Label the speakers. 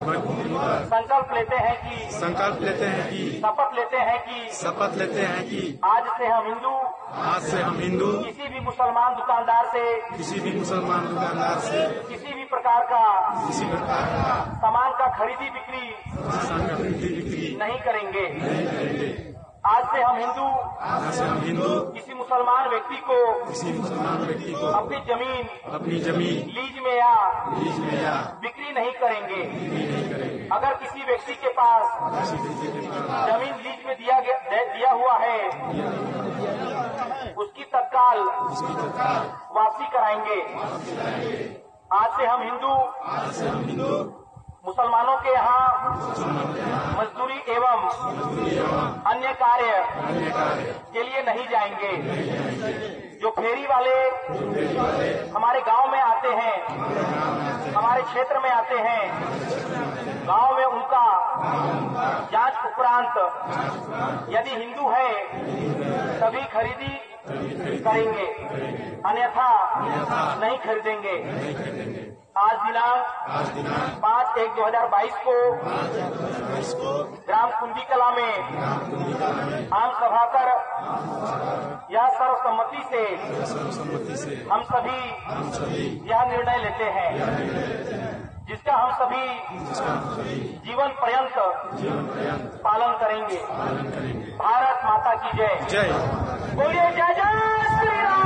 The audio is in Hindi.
Speaker 1: संकल्प लेते हैं कि
Speaker 2: शपथ लेते हैं कि
Speaker 1: आज से हम हिंदू किसी भी मुसलमान दुकानदार से किसी भी प्रकार का सामान का खरीदी बिक्री नहीं करेंगे। आज से हम हिंदू किसी मुसलमान व्यक्ति को अपनी जमीन लीज में या बिक्री नहीं करेंगे। अगर किसी व्यक्ति के पास जमीन लीज में दिया हुआ है उसकी तत्काल वापसी कराएंगे। आज से हम हिंदू मुसलमानों के यहाँ मजदूरी एवं अन्य कार्य के लिए नहीं जाएंगे। जो फेरी वाले हमारे गांव में आते हैं, हमारे क्षेत्र में आते हैं, गांव में उनका जांच उपरांत यदि हिंदू है तभी खरीदी करेंगे, अन्यथा नहीं खरीदेंगे। आज दिनांक 5/1/2022 को ग्राम कुंडी कला में आम सभा कर यह सर्वसम्मति से हम सभी यह निर्णय लेते हैं जिसका हम सभी जीवन पर्यंत पालन करेंगे। भारत माता की जय।
Speaker 2: जय।
Speaker 1: बोलिए जय जय श्री राम।